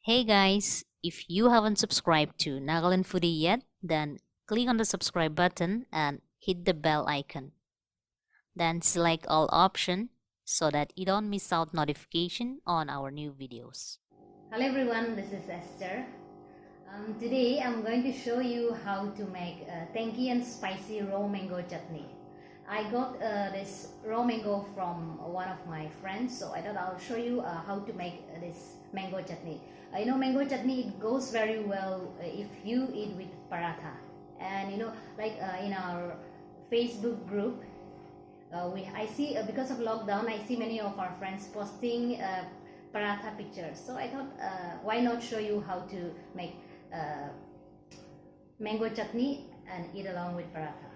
Hey guys, if you haven't subscribed to Nagaland Foodie yet, then click on the subscribe button and hit the bell icon. Then select all option so that you don't miss out notification on our new videos. Hello everyone, this is Esther. Today I'm going to show you how to make tangy and spicy raw mango chutney. I got this raw mango from one of my friends, so I thought I'll show you how to make this mango chutney. Mango chutney, it goes very well if you eat with paratha. And in our Facebook group, I see because of lockdown, I see many of our friends posting paratha pictures. So I thought, why not show you how to make mango chutney and eat along with paratha.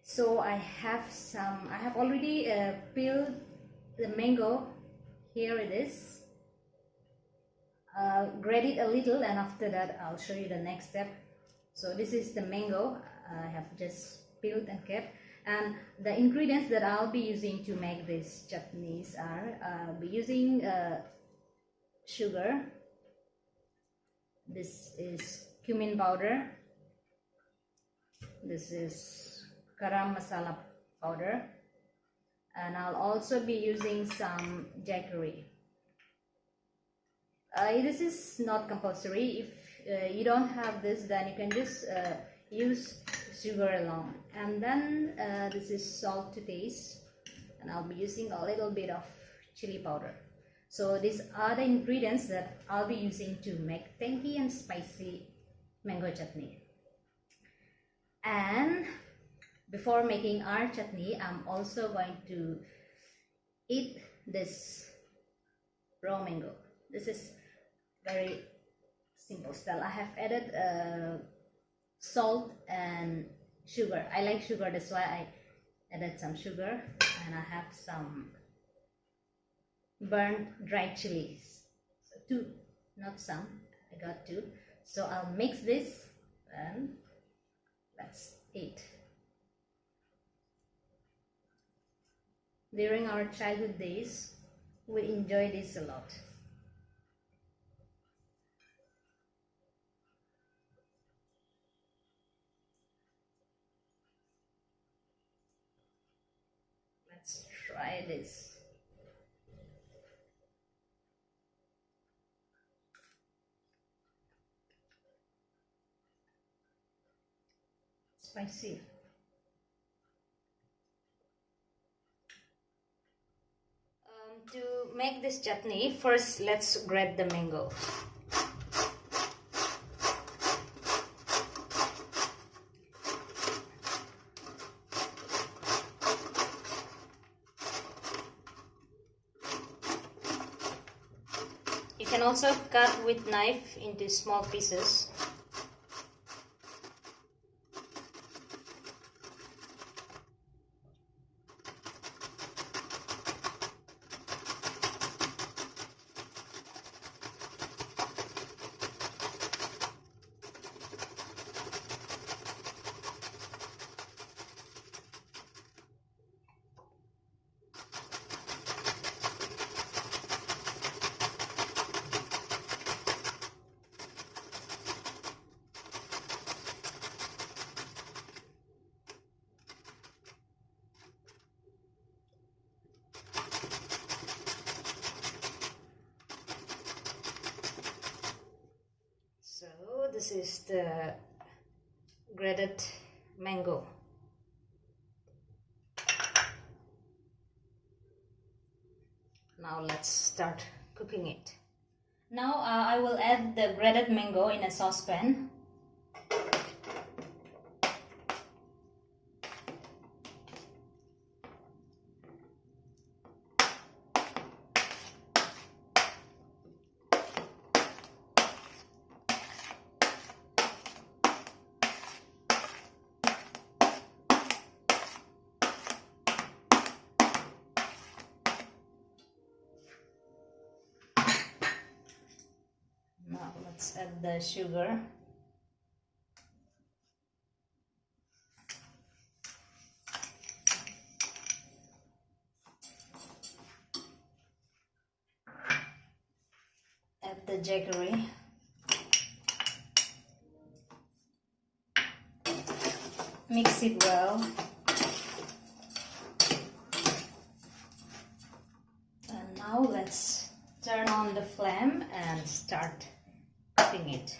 So I have already peeled the mango. Here it is. Grate it a little, and after that I'll show you the next step. So this is the mango I have just peeled and kept. And the ingredients that I'll be using to make these chutneys are, I'll be using sugar. This is cumin powder. This is garam masala powder. And I'll also be using some jaggery. This is not compulsory. If you don't have this, then you can just use sugar alone. And then this is salt to taste, and I'll be using a little bit of chili powder. So these are the ingredients that I'll be using to make tangy and spicy mango chutney. And before making our chutney, I'm also going to eat this raw mango. This is very simple style. I have added salt and sugar. I like sugar, that's why I added some sugar, and I have some burnt dried chilies. So 2, not some. I got 2. So I'll mix this and let's eat. During our childhood days, we enjoy this a lot. Let's try this. Spicy. To make this chutney, first let's grate the mango. You can also cut with knife into small pieces. So this is the grated mango. Now let's start cooking it. Now I will add the grated mango in a saucepan. Now let's add the sugar. Add add the jaggery. Mix it well. And now let's turn on the flame and start cooking it.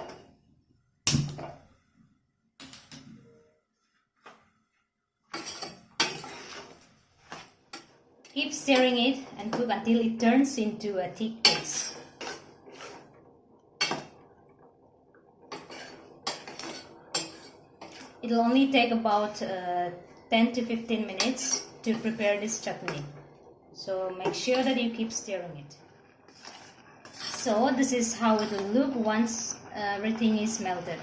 Keep stirring it and cook until it turns into a thick paste. It'll only take about 10 to 15 minutes to prepare this chutney. So make sure that you keep stirring it. So this is how it will look once everything is melted.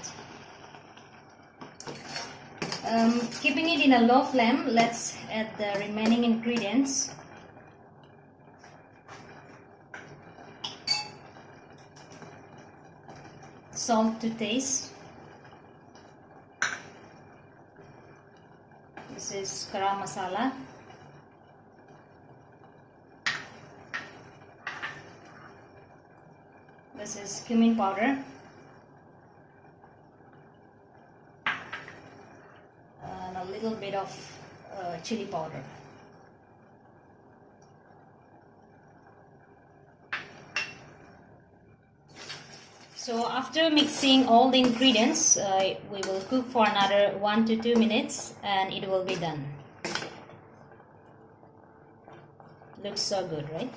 Keeping it in a low flame, let's add the remaining ingredients. Salt to taste. This is garam masala. This is cumin powder. And a little bit of chili powder. So after mixing all the ingredients, we will cook for another 1 to 2 minutes and it will be done. Looks so good, right?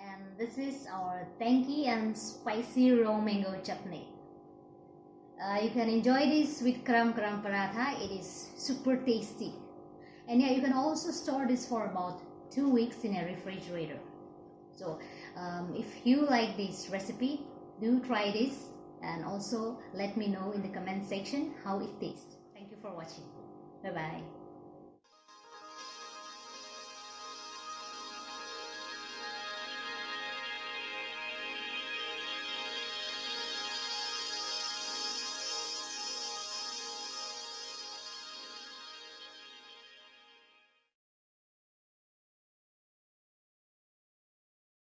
And this is our tangy and spicy raw mango chutney. You can enjoy this with kram paratha. It is super tasty. And yeah, you can also store this for about 2 weeks in a refrigerator. So if you like this recipe, do try this and also let me know in the comment section how it tastes. Thank you for watching. Bye bye.